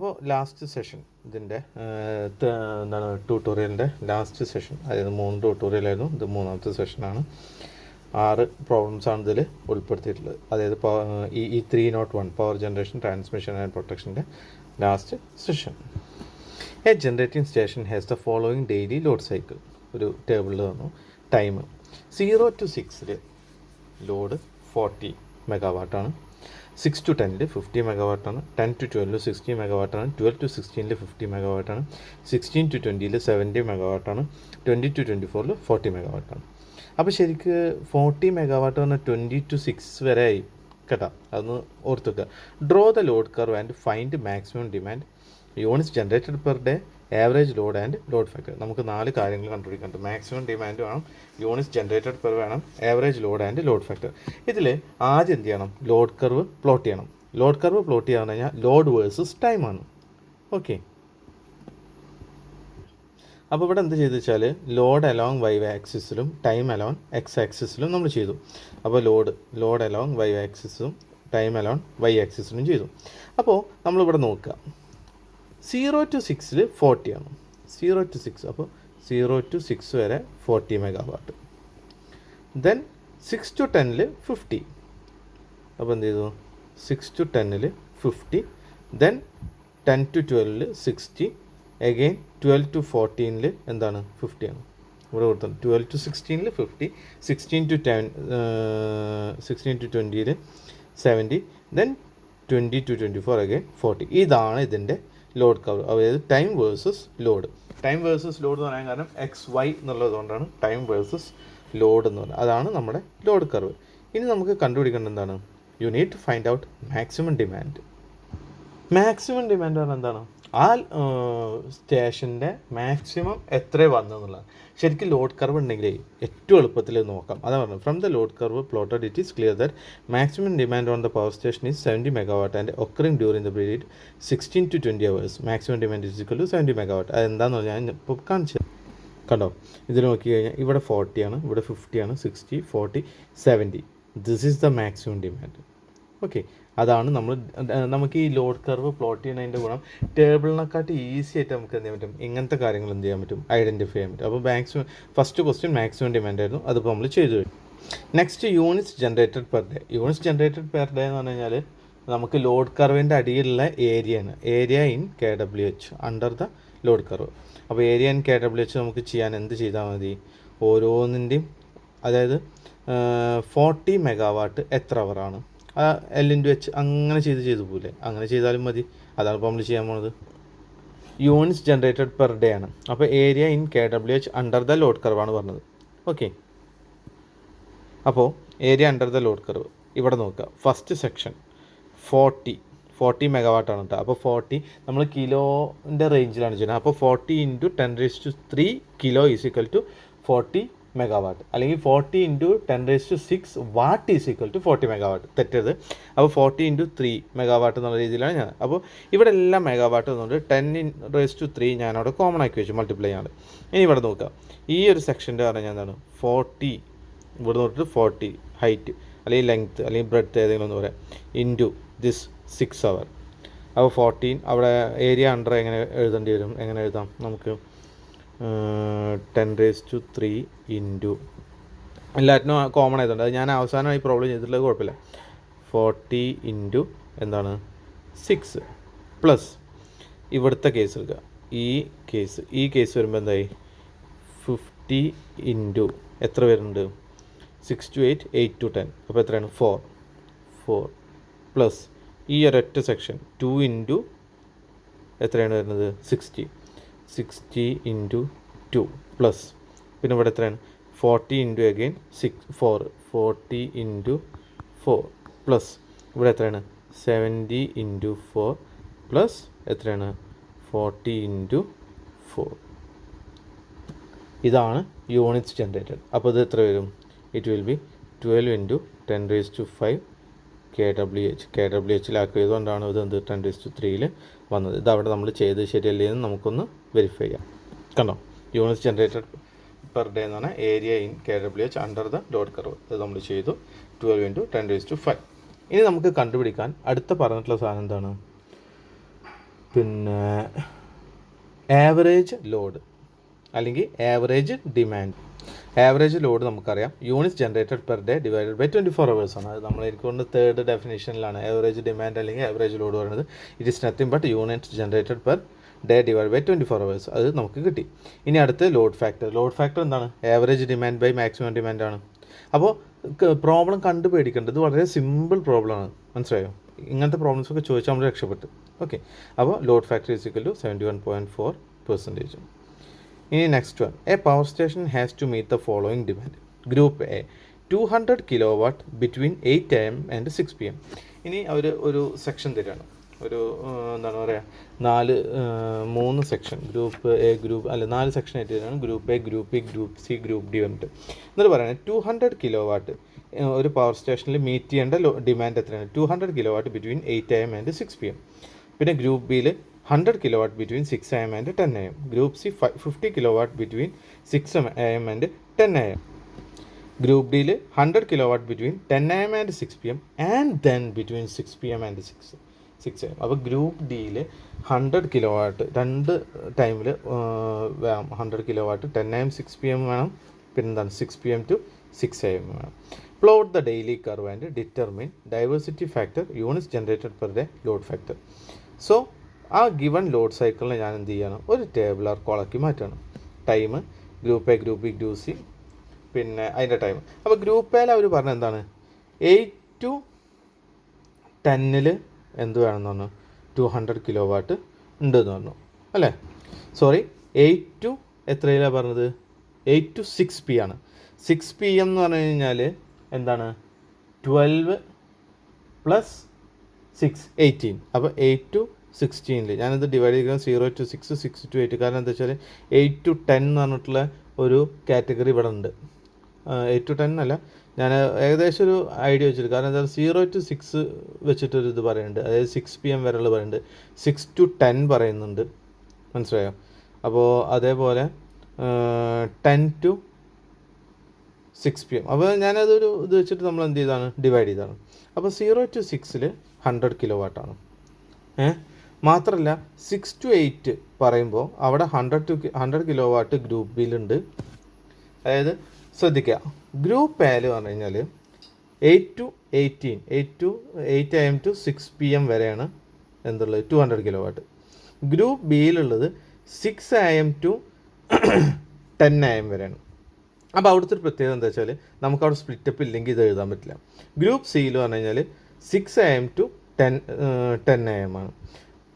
അപ്പോൾ last session ഇതിൻ്റെ എന്താണ് ട്യൂട്ടോറിയലിൻ്റെ ലാസ്റ്റ് സെഷൻ, അതായത് 3 ട്യൂട്ടോറിയലായിരുന്നു, ഇത് 3ാമത്തെ സെഷനാണ്. 6 പ്രോബ്ലംസാണ് ഇതിൽ ഉൾപ്പെടുത്തിയിട്ടുള്ളത്. അതായത് ഈ 301 പവർ ജനറേഷൻ, ട്രാൻസ്മിഷൻ ആൻഡ് പ്രൊട്ടക്ഷൻ്റെ last session. A generating station has the following daily load cycle. ഒരു ടേബിളിൽ തന്നു ടൈം 0 to 6 ലോഡ് 40 മെഗാവാട്ടാണ്, 6 to 10 50 മെഗാവാട്ടാണ്, 10 to 12 60 മെഗാവാട്ടാണ്, 12 to 16 50 മെഗാവാട്ടാണ്, 16 to 20 70 മെഗാവാട്ടാണ്, 20 to 24 40 മെഗാവാട്ടാണ്. അപ്പോൾ ശരിക്ക് 40 മെഗാവാട്ട് പറഞ്ഞാൽ 20 to 6 വരെ ആയി കേട്ടോ, അതൊന്ന് ഓർത്ത് വെക്കുക. Draw the load curve and find maximum demand, units generated per day, average load and load factor. നമുക്ക് 4 കാര്യങ്ങൾ കണ്ടുപിടിക്കുന്നുണ്ട്. മാക്സിമം ഡിമാൻഡ് വേണം, യൂണിറ്റ്സ് ജനറേറ്റഡ് പെർ വേണം, average load and load factor. ഇതിൽ ആദ്യം എന്ത് ചെയ്യണം? ലോഡ് കർവ് പ്ലോട്ട് ചെയ്യണം. ലോഡ് കർവ് പ്ലോട്ട് ചെയ്യാന്ന് കഴിഞ്ഞാൽ ലോഡ് വേഴ്സസ് ടൈമാണ്. ഓക്കെ, അപ്പോൾ ഇവിടെ എന്ത് ചെയ്തു വെച്ചാൽ ലോഡ് അലോങ് വൈ ആക്സിസിലും ടൈം അലോങ് എക്സ് ആക്സിസിലും നമ്മൾ ചെയ്തു. അപ്പോൾ ലോഡ് അലോങ് വൈ ആക്സിസും ടൈം അലോങ് വൈ ആക്സിസിലും ചെയ്തു. അപ്പോൾ നമ്മളിവിടെ നോക്കുക, 0 to 6 40 ആണ്. 0 to 6, അപ്പോൾ 0 to 6 വരെ 40 മെഗാവാട്ട്. Then 6 to 10 50. അപ്പോൾ എന്ത് ചെയ്തു? 6 to 10 50. Then 10 to 12 60. Again 12 to 14 എന്താണ്? 50 ആണ്. ഇവിടെ കൊടുത്തത് 12 to 16 50, 16 to 20 70, then 20 to 24 again 40. ഇതാണ് ഇതിൻ്റെ ലോഡ് കർവ്, അതായത് time versus load. Time versus load എന്ന് പറയാൻ കാരണം XY എന്നുള്ളതുകൊണ്ടാണ് ടൈം വേഴ്സസ് ലോഡ് എന്ന് പറയുന്നത്. അതാണ് നമ്മുടെ ലോഡ് കർവ്. ഇനി നമുക്ക് കണ്ടുപിടിക്കേണ്ടത് എന്താണ്? You need to find out maximum demand. Maximum demand പറഞ്ഞാൽ എന്താണ്? ആ സ്റ്റേഷൻ്റെ മാക്സിമം എത്ര വന്നെന്നുള്ളത്. ശരിക്കും ലോഡ് കർവ് ഉണ്ടെങ്കിലേ ഏറ്റവും എളുപ്പത്തിൽ നോക്കാം. അതാണ് പറഞ്ഞത്, from the load curve plotted it is clear that maximum demand on the power station is 70 megawatt and occurring during the period 16 to 20 hours. Maximum demand is equal to 70 megawatt. അതെന്താണെന്ന് ഞാൻ ഇപ്പോൾ കാണിച്ചത് കണ്ടോ. ഇതിൽ നോക്കി കഴിഞ്ഞാൽ ഇവിടെ 40 ആണ്, ഇവിടെ 50 ആണ്, 60 40 70. This is the maximum demand. Okay, അതാണ് നമുക്ക് ഈ ലോഡ് കർവ് പ്ലോട്ട് ചെയ്യുന്നതിൻ്റെ ഗുണം. ടേബിളിനെക്കാട്ടി ഈസി ആയിട്ട് നമുക്ക് എന്ത് ചെയ്യാൻ പറ്റും? ഇങ്ങനത്തെ കാര്യങ്ങൾ എന്ത് ചെയ്യാൻ പറ്റും? ഐഡൻറ്റിഫൈ ചെയ്യാൻ പറ്റും. അപ്പോൾ maximum first question maximum demand ആയിരുന്നു, അതിപ്പോൾ നമ്മൾ ചെയ്തു കഴിഞ്ഞു. Next units generated per day. Units generated per day എന്ന് പറഞ്ഞു കഴിഞ്ഞാൽ നമുക്ക് ലോഡ് കർവിൻ്റെ അടിയിലുള്ള ഏരിയയാണ്. Area in KWH under the load curve. അപ്പോൾ ഏരിയ ഇൻ KWH നമുക്ക് ചെയ്യാൻ എന്ത് ചെയ്താൽ മതി? ഓരോന്നിൻ്റെയും, അതായത് 40 മെഗാവാട്ട് എത്ര അവറാണ്, L/H അങ്ങനെ ചെയ്തു പോലെ അങ്ങനെ ചെയ്താലും മതി. അതാണ് ഇപ്പോൾ നമ്മൾ ചെയ്യാൻ പോകുന്നത്. യൂണിറ്റ്സ് ജനറേറ്റഡ് പെർ ഡേ ആണ്. അപ്പോൾ area in KWH under the load കർവാണ് പറഞ്ഞത്. ഓക്കെ, അപ്പോൾ area under the load curve ഇവിടെ നോക്കുക. ഫസ്റ്റ് സെക്ഷൻ 40 മെഗാവാട്ടാണ് കേട്ടോ. അപ്പോൾ 40 നമ്മൾ കിലോൻ്റെ റേഞ്ചിലാണ് ചെയ്യുന്നത്. അപ്പോൾ 40 × 10⁻³ kilo is equal to 40 megawatt, അല്ലെങ്കിൽ 40 × 10⁻⁶ watt is equal to 40 megawatt. തെറ്റത്. അപ്പോൾ 40 × 3 മെഗാവാട്ട് എന്നുള്ള രീതിയിലാണ് ഞാൻ. അപ്പോൾ ഇവിടെ എല്ലാം മെഗാവാട്ട് എന്നുകൊണ്ട് 10⁻³ ഞാനവിടെ കോമൺ ആക്കി വെച്ചു, മൾട്ടിപ്ലൈ ആണ്. ഇനി ഇവിടെ നോക്കുക, ഈ ഒരു സെക്ഷൻ്റെ പറഞ്ഞാൽ എന്താണ്? 40 ഇവിടെ നോക്കിയിട്ട് 40 ഹൈറ്റ് അല്ലെങ്കിൽ ലെങ്ത്ത് അല്ലെങ്കിൽ ബ്രെഡ്ത്ത് ഏതെങ്കിലും ഒന്ന് പറയാം, ഇൻറ്റു ദിസ് 6 hour. അപ്പോൾ 14 അവിടെ ഏരിയ അണ്ടർ എങ്ങനെ എഴുതേണ്ടി വരും? എങ്ങനെ എഴുതാം നമുക്ക്? 10⁻³ ഇൻറ്റു എല്ലാറ്റിനും കോമൺ ആയതുകൊണ്ട് അത് ഞാൻ അവസാനമായി പ്രോബ്ലം ചെയ്തിട്ടുള്ളത്, കുഴപ്പമില്ല. 40 ഇൻറ്റു എന്താണ്? 6 പ്ലസ് ഇവിടുത്തെ കേസ് എടുക്കുക. ഈ കേസ് വരുമ്പോൾ എന്തായി? 50 ഇൻറ്റു എത്ര വരുന്നുണ്ട്? 6 to 8 8 to 10. അപ്പോൾ എത്രയാണ്? 4 പ്ലസ് ഈ ഒരൊറ്റ സെക്ഷൻ 2 ഇൻറ്റു എത്രയാണ് വരുന്നത്? 60 ഇൻറ്റു 2 പ്ലസ് പിന്നെ ഇവിടെ എത്രയാണ്? 40 ഇൻറ്റു അഗെയിൻ 40 ഇൻറ്റു 4 പ്ലസ് ഇവിടെ എത്രയാണ്? 70 ഇൻറ്റു 4 പ്ലസ് എത്രയാണ്? 40 ഇൻറ്റു 4. ഇതാണ് യൂണിറ്റ്സ് ജനറേറ്റഡ്. അപ്പോൾ ഇത് എത്ര വരും? ഇറ്റ് വിൽ ബി 12 ഇൻറ്റു 10⁵ KWH-ലാക്കിയതുകൊണ്ടാണ് ഇത് 10⁻³ വന്നത്. ഇതവിടെ നമ്മൾ ചെയ്ത് ശരിയല്ലേ എന്ന് നമുക്കൊന്ന് വെരിഫൈ ചെയ്യാം. കണ്ടോ, യൂണിറ്റ്സ് ജനറേറ്റഡ് പെർ ഡേ എന്ന് പറഞ്ഞാൽ area in KWH under the load curve. ഇത് നമ്മൾ ചെയ്തു 12 ഇൻറ്റു 10⁵. ഇനി നമുക്ക് കണ്ടുപിടിക്കാൻ അടുത്ത പറഞ്ഞിട്ടുള്ള സാധനം എന്താണ്? പിന്നെ ആവറേജ് ലോഡ് അല്ലെങ്കിൽ ആവറേജ് ഡിമാൻഡ്. ആവറേജ് ലോഡ് നമുക്കറിയാം units generated per day divided by 24 hours ആണ്. അത് നമ്മൾ എനിക്കൊണ്ട് തേർഡ് ഡെഫിനേഷനിലാണ് ആവറേജ് ഡിമാൻഡ് അല്ലെങ്കിൽ ആവറേജ് ലോഡ് പറയുന്നത്. It is nothing but units generated per day divide by 24 hours. അത് നമുക്ക് കിട്ടി. ഇനി അടുത്ത് ലോഡ് ഫാക്ടർ. ലോഡ് ഫാക്ടർ എന്താണ്? Average demand by maximum demand ആണ്. അപ്പോൾ പ്രോബ്ലം കണ്ടു പേടിക്കേണ്ടത് വളരെ സിമ്പിൾ പ്രോബ്ലമാണ്, മനസ്സിലായോ? ഇങ്ങനത്തെ പ്രോബ്ലംസ് ഒക്കെ ചോദിച്ചാൽ നമ്മൾ രക്ഷപ്പെട്ടു. ഓക്കെ, അപ്പോൾ load factor is equal to 71.4%. ഇനി next one, a power station has to meet the following demand. Group A 200 kW between 8 AM and 6 PM. ഇനി അവർ ഒരു സെക്ഷൻ തരികയാണ്, ഒരു എന്താണ് പറയുക, 3 സെക്ഷൻ, ഗ്രൂപ്പ് എ ഗ്രൂപ്പ് അല്ല 4 സെക്ഷൻ ആയിട്ട് തരികയാണ്. Group A, group B, group C, group D വന്നിട്ട്. എന്നിട്ട് പറയുന്നത് 200 kW ഒരു പവർ സ്റ്റേഷനിൽ മീറ്റ് ചെയ്യേണ്ട ഡിമാൻഡ് എത്രയാണ്? 200 kW between 8 AM and 6 PM. പിന്നെ ഗ്രൂപ്പ് ബിയിൽ 100 kW between 6 AM and 10 AM. Group C 50 kW between 6 AM and 10 AM. Group ഡിയിൽ 100 kW between 10 AM and 6 PM and then between 6 PM and 6 AM. അപ്പോൾ group ഡിയിൽ 100 kW രണ്ട് ടൈമിൽ വേണം. 100 kW 10 AM 6 PM വേണം, പിന്നെന്താണ് 6 PM ടു 6 AM വേണം. Plot the daily curve and determine diversity factor, units generated per day, load factor. So ആ given load സൈക്കിളിനെ ഞാൻ എന്ത് ചെയ്യണം? ഒരു ടേബിളർ കോളാക്കി മാറ്റണം. Time, group A, group B, group C, പിന്നെ അതിൻ്റെ ടൈം. അപ്പോൾ ഗ്രൂപ്പ് എയിൽ അവർ പറഞ്ഞത് എന്താണ്? 8 to 10 എന്ത് വേണമെന്ന് പറഞ്ഞു? 200 kW ഉണ്ടെന്ന് പറഞ്ഞു, അല്ലേ? സോറി, 8 to എത്രയിലാണ് പറഞ്ഞത്? 8 to 6 PM ആണ്. 6 PM എന്ന് പറഞ്ഞു കഴിഞ്ഞാൽ എന്താണ്? 12 + 6 18. അപ്പോൾ 8 to 16 ഞാനിത് ഡിവൈഡ് ചെയ്തിരിക്കുന്നത് 0 to 6, 6 to 8. കാരണം എന്താ വെച്ചാൽ 8 to 10 എന്ന് പറഞ്ഞിട്ടുള്ള ഒരു കാറ്റഗറി ഇവിടെ ഉണ്ട്. 8 to 10 അല്ല, ഞാൻ ഏകദേശം ഒരു ഐഡിയ വെച്ചിട്ട്. കാരണം എന്താ, 0 to 6 വെച്ചിട്ടൊരു ഇത് പറയുന്നുണ്ട്, അതായത് 6 PM വരെയുള്ള പറയുന്നുണ്ട്, 6 to 10 പറയുന്നുണ്ട്, മനസ്സിലായോ? അപ്പോൾ അതേപോലെ 10 to 6 PM. അപ്പോൾ ഞാനതൊരു ഇത് വെച്ചിട്ട് നമ്മൾ എന്ത് ചെയ്താണ്? ഡിവൈഡ് ചെയ്താണ്. അപ്പോൾ 0 to 6 100 kW ആണ്. മാത്രമല്ല 6 to 8 പറയുമ്പോൾ അവിടെ 100 kW ഗ്രൂപ്പ് ബിയിലുണ്ട്. അതായത് ശ്രദ്ധിക്കുക, ഗ്രൂപ്പ് എയിൽ പറഞ്ഞു കഴിഞ്ഞാൽ 8 to 8 AM to 6 PM വരെയാണ് എന്തുള്ളത്? 200 kW. ഗ്രൂപ്പ് ബിയിലുള്ളത് 6 AM to 10 AM വരെയാണ്. അപ്പോൾ അവിടുത്തെ ഒരു പ്രത്യേകത എന്താ വെച്ചാൽ നമുക്കവിടെ സ്പ്ലിറ്റപ്പ് ഇല്ലെങ്കിൽ ഇത് എഴുതാൻ പറ്റില്ല. ഗ്രൂപ്പ് സിയിൽ പറഞ്ഞു കഴിഞ്ഞാൽ 6 AM to 10 AM ആണ്,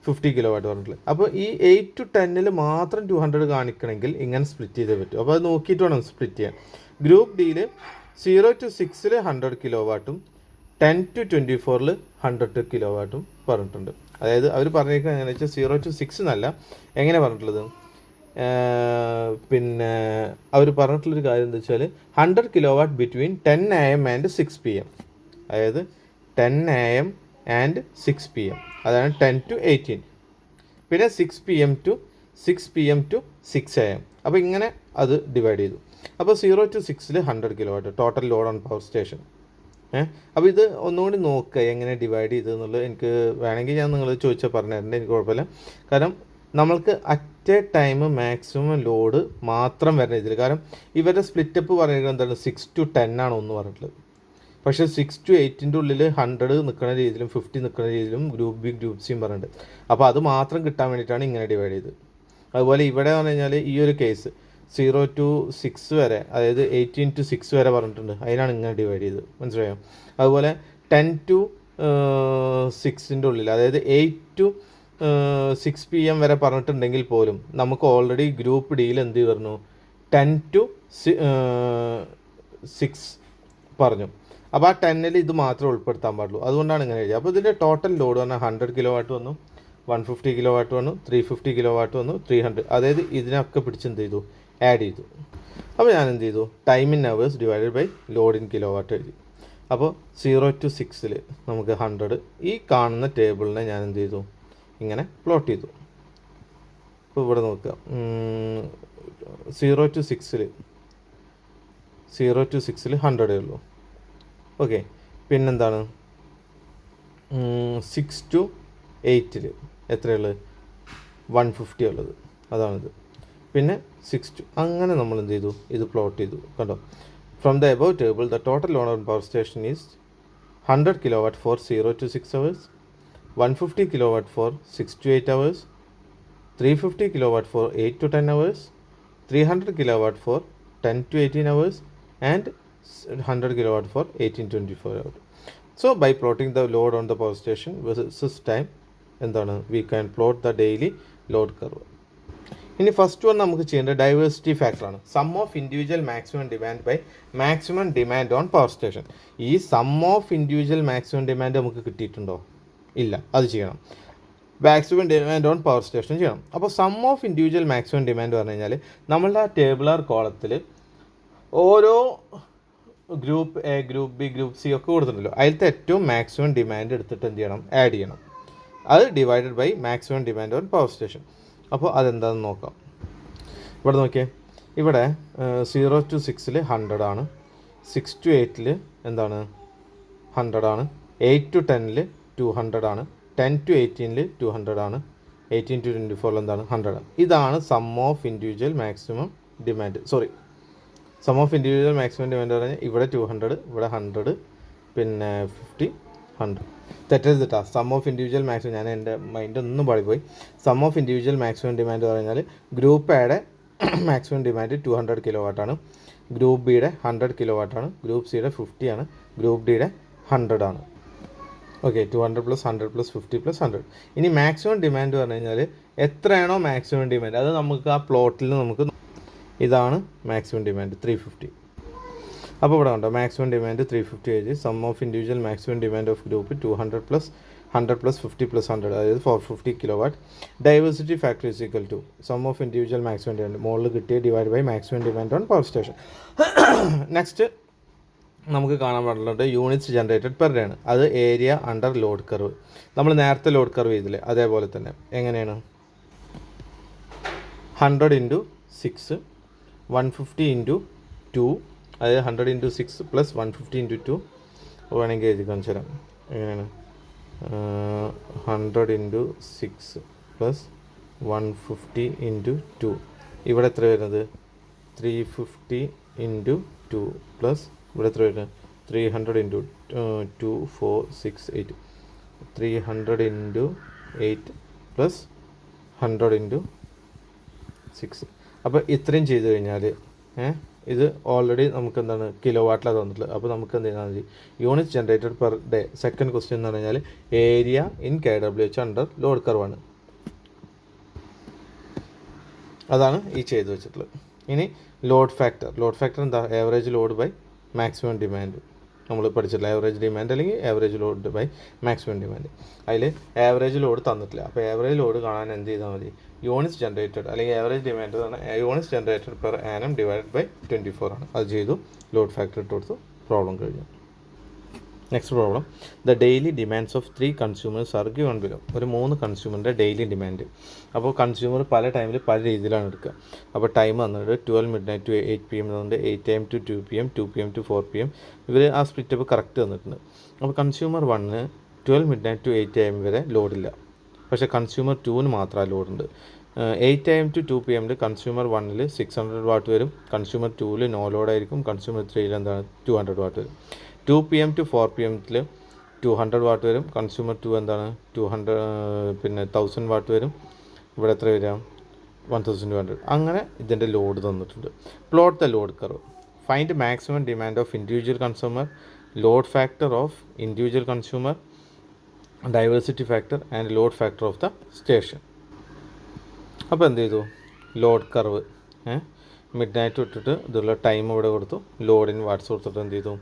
50 kW പറഞ്ഞിട്ടുള്ളത്. അപ്പോൾ ഈ 8 to 10 മാത്രം 200 കാണിക്കണമെങ്കിൽ ഇങ്ങനെ സ്പ്ലിറ്റ് ചെയ്തേ പറ്റും. അപ്പോൾ അത് നോക്കിയിട്ട് വേണം സ്പ്ലിറ്റ് ചെയ്യാൻ. ഗ്രൂപ്പ് ഡിയിൽ 0 to 6 100 kW, 10 to 24 100 kW പറഞ്ഞിട്ടുണ്ട്. അതായത് അവർ പറഞ്ഞിരിക്കുന്നത് എങ്ങനെയാണെന്ന് വെച്ചാൽ 0 to 6 എന്നല്ല, എങ്ങനെ പറഞ്ഞിട്ടുള്ളത്? പിന്നെ അവർ പറഞ്ഞിട്ടുള്ളൊരു കാര്യം എന്താ വെച്ചാൽ 100 kW between 10 AM and 6 PM. അതായത് 10 AM ആൻഡ് 6 PM, അതാണ് 10 to 18. പിന്നെ 6 PM to 6 AM. അപ്പോൾ ഇങ്ങനെ അത് ഡിവൈഡ് ചെയ്തു. അപ്പോൾ 0 to 6 100 kW total load on power station. അപ്പോൾ ഇത് ഒന്നുകൂടി നോക്കുക എങ്ങനെ ഡിവൈഡ് ചെയ്തതെന്നുള്ളത്. എനിക്ക് വേണമെങ്കിൽ ഞാൻ നിങ്ങൾ ചോദിച്ചാൽ പറഞ്ഞു തരേണ്ടത്, എനിക്ക് കുഴപ്പമില്ല. കാരണം നമ്മൾക്ക് at A time maximum load മാത്രം വരുന്ന ഇതിൽ. കാരണം ഇവരുടെ സ്പ്ലിറ്റപ്പ് പറയുന്നത് എന്താണ്? 6 to 10 ആണ് ഒന്ന് പറഞ്ഞിട്ടുള്ളത്. പക്ഷേ 6 to 8 ഉള്ളിൽ 100 നിൽക്കുന്ന രീതിയിലും 50 നിൽക്കുന്ന രീതിയിലും ഗ്രൂപ്പ് ബി, ഗ്രൂപ്പ് സിയും പറഞ്ഞിട്ടുണ്ട്. അപ്പോൾ അത് മാത്രം കിട്ടാൻ വേണ്ടിയിട്ടാണ് ഇങ്ങനെ ഡിവൈഡ് ചെയ്തത്. അതുപോലെ ഇവിടെ പറഞ്ഞു കഴിഞ്ഞാൽ ഈ ഒരു കേസ് 0 to 6 വരെ, അതായത് 18 to 6 വരെ പറഞ്ഞിട്ടുണ്ട്, അതിനാണ് ഇങ്ങനെ ഡിവൈഡ് ചെയ്തത്, മനസ്സിലായോ? അതുപോലെ 10 to 6 ഉള്ളിൽ, അതായത് 8 to 6 PM വരെ പറഞ്ഞിട്ടുണ്ടെങ്കിൽ പോലും നമുക്ക് ഓൾറെഡി ഗ്രൂപ്പ് ഡിയിൽ എന്ത് പറഞ്ഞു? 10 to 6 പറഞ്ഞു. അപ്പോൾ ആ 10 ഇത് മാത്രമേ ഉൾപ്പെടുത്താൻ പാടുള്ളൂ. അതുകൊണ്ടാണ് ഇങ്ങനെ എഴുതിയത്. അപ്പോൾ ഇതിൻ്റെ ടോട്ടൽ ലോഡ് പറഞ്ഞാൽ 100 kW വന്നു, 150 kW വന്നു, 350 kW വന്നു, 300. അതായത് ഇതിനൊക്കെ പിടിച്ച് എന്ത് ചെയ്തു? ആഡ് ചെയ്തു. അപ്പോൾ ഞാൻ എന്ത് ചെയ്തു? Time in hours divided by load in kilowatt എഴുതി. അപ്പോൾ 0 to 6 നമുക്ക് 100. ഈ കാണുന്ന ടേബിളിനെ ഞാൻ എന്ത് ചെയ്തു? ഇങ്ങനെ പ്ലോട്ട് ചെയ്തു. ഇപ്പോൾ ഇവിടെ നോക്കുക, 0 to 6 100 ഉള്ളൂ. ഓക്കെ, പിന്നെന്താണ് 6 to 8 എത്രയുള്ളത്? 150 ഉള്ളത്, അതാണിത്. പിന്നെ 6 to അങ്ങനെ നമ്മൾ എന്ത് ചെയ്തു, ഇത് പ്ലോട്ട് ചെയ്തു. കണ്ടോ, from the above table the total load on power station is 100 kilowatt for 0 to 6 hours, 150 kilowatt for 6 to 8 hours, 350 kilowatt for 8 to 10 hours, 300 kilowatt for 10 to 18 hours, and 100 kilowatt for 18 to 24 hours. So by plotting the load on the power station versus time, എന്താണ്, we can plot the daily load curve. ഇനി first one നമുക്ക് ചെയ്യേണ്ടത് diversity ഫാക്ടറാണ്. Sum of individual maximum demand by maximum demand on power station. ഈ sum of individual maximum demand നമുക്ക് കിട്ടിയിട്ടുണ്ടോ? ഇല്ല, അത് ചെയ്യണം. Maximum demand on power station ചെയ്യണം. അപ്പോൾ sum of individual maximum demand പറഞ്ഞു കഴിഞ്ഞാൽ നമ്മളുടെ ആ ടേബിളർ കോളത്തിൽ ഓരോ group A, group B, group C ഒക്കെ കൊടുത്തിട്ടുണ്ടല്ലോ. അതിലത്തെ ഏറ്റവും മാക്സിമം ഡിമാൻഡ് എടുത്തിട്ട് എന്ത് ചെയ്യണം, ആഡ് ചെയ്യണം. അത് divided by maximum demand on power station. അപ്പോൾ അതെന്താണെന്ന് നോക്കാം. ഇവിടെ നോക്കിയേ, ഇവിടെ 0 to 6 100 ആണ്, 6 to 8 എന്താണ് 100 ആണ്, 8 to 10 200 ആണ്, 10 to 18 200 ആണ്, 18 to 24 എന്താണ് 100 ആണ്. ഇതാണ് sum of individual maximum demand. Sum of individual maximum demand പറഞ്ഞാൽ ഇവിടെ 200, ഇവിടെ 100, പിന്നെ 50, 100. തെറ്റരുതിട്ടാ, സം ഓഫ് ഇൻഡിവിജ്വൽ മാക്സിമം, ഞാൻ എൻ്റെ മൈൻഡ് ഒന്നും പാടിപ്പോയി. Sum of individual maximum demand പറഞ്ഞാൽ ഗ്രൂപ്പ് എയുടെ മാക്സിമം ഡിമാൻഡ് 200 kilowatt ആണ്, ഗ്രൂപ്പ് ബിയുടെ 100 kilowatt ആണ്, ഗ്രൂപ്പ് സിയുടെ 50 ആണ്, ഗ്രൂപ്പ് ഡിയുടെ 100 ആണ്. ഓക്കെ, 200 + 100 + 50 + 100. ഇനി മാക്സിമം ഡിമാൻഡ് പറഞ്ഞു കഴിഞ്ഞാൽ എത്രയാണോ മാക്സിമം ഡിമാൻഡ്, അത് നമുക്ക് ആ പ്ലോട്ടിൽ നമുക്ക് ഇതാണ് മാക്സിമം ഡിമാൻഡ് 350. അപ്പോൾ ഇവിടെ ഉണ്ടോ മാക്സിമം ഡിമാൻഡ് 350 എഴുതി. Sum of individual maximum demand of group 200 + 100 + 50 + 100, അതായത് 450 kilowatt. Diversity factor is equal to sum of individual maximum demand മുകളിൽ കിട്ടിയ divide by maximum demand on power station. Next നമുക്ക് കാണാൻ പാടുള്ളത് യൂണിറ്റ്സ് ജനറേറ്റഡ് പെർ ഡേ ആണ്. അത് area under load curve. നമ്മൾ നേരത്തെ ലോഡ് കർവ് ചെയ്തില്ലേ, അതേപോലെ തന്നെ. എങ്ങനെയാണ്? 100 × 6, 150 × 2, അതായത് 100 × 6 + 150 × 2. വേണമെങ്കിൽ എഴുതി കാണിച്ചു തരാം. എങ്ങനെയാണ്? 100 × 6 + 150 × 2. ഇവിടെ എത്ര വരുന്നത്? 350 × 2 പ്ലസ് ഇവിടെ എത്ര വരുന്നത്? 300 × 2, 4, 6, 8. 300 × 8 + 100 × 6. അപ്പോൾ ഇത്രയും ചെയ്ത് കഴിഞ്ഞാൽ ഇത് ഓൾറെഡി നമുക്ക് എന്താണ് കിലോ വാട്ടിലാണ് തന്നിട്ടുള്ളത്. അപ്പോൾ നമുക്ക് എന്ത് ചെയ്താൽ മതി? Unit generated per day. Second question എന്ന് പറഞ്ഞു കഴിഞ്ഞാൽ area in KWH under load കർവാണ്. അതാണ് ഈ ചെയ്ത് വെച്ചിട്ടുള്ളത്. ഇനി ലോഡ് ഫാക്ടർ എന്താ? Average load by maximum demand. നമ്മൾ പഠിച്ചിട്ടില്ല, ആവറേജ് ഡിമാൻഡ് അല്ലെങ്കിൽ average load by maximum demand. അതിൽ ആവറേജ് ലോഡ് തന്നിട്ടില്ല. അപ്പോൾ ആവറേജ് ലോഡ് കാണാൻ എന്ത് ചെയ്താൽ മതി? യൂണിറ്റ്സ് ജനറേറ്റഡ് അല്ലെങ്കിൽ ആവറേജ് ഡിമാൻഡ് എന്ന് പറഞ്ഞാൽ units generated per annum divided by 24 ആണ്. അത് ചെയ്തു, ലോഡ് ഫാക്ടർ ഇട്ട് കൊടുത്തു, പ്രോബ്ലം കഴിഞ്ഞു. Next problem, the daily demands of 3 consumers are given below. ഒരു 3 കൺസ്യൂമറിൻ്റെ ഡെയിലി ഡിമാൻഡ്. അപ്പോൾ കൺസ്യൂമർ പല ടൈമിൽ പല രീതിയിലാണ് എടുക്കുക. അപ്പോൾ ടൈം വന്നിട്ട് 12 midnight to 8 PM എന്നുണ്ട്, 8 AM to 2 PM, 2 PM to 4 PM. ഇവർ ആ സ്പ്ലിറ്റപ്പ് കറക്റ്റ് തന്നിട്ടുണ്ട്. അപ്പോൾ കൺസ്യൂമർ 1 12 midnight to 8 AM വരെ ലോഡില്ല. പക്ഷേ കൺസ്യൂമർ 2 മാത്രം ലോഡുണ്ട്. 8 AM to 2 PM consumer 1 600 watt വരും, കൺസ്യൂമർ 2 നോ ലോഡായിരിക്കും, കൺസ്യൂമർ 3 എന്താണ് 200 watt വരും. 2 PM to 4 PM 200 watt വരും, കൺസ്യൂമർ 2 എന്താണ് 200 പിന്നെ 1000 watt വരും. ഇവിടെ എത്ര വരിക? 1200. അങ്ങനെ ഇതിൻ്റെ ലോഡ് തന്നിട്ടുണ്ട്. Plot the load curve. Find maximum demand of individual consumer, load factor of individual consumer, diversity factor and load factor of the station. അപ്പോൾ എന്ത് ചെയ്തു? ലോഡ് കർവ് മിഡ്നൈറ്റ് ഇട്ടിട്ട് ഇതുള്ള ടൈം ഇവിടെ കൊടുത്തു, ലോഡിന് വാട്ട്സ് കൊടുത്തിട്ട് എന്ത് ചെയ്തു?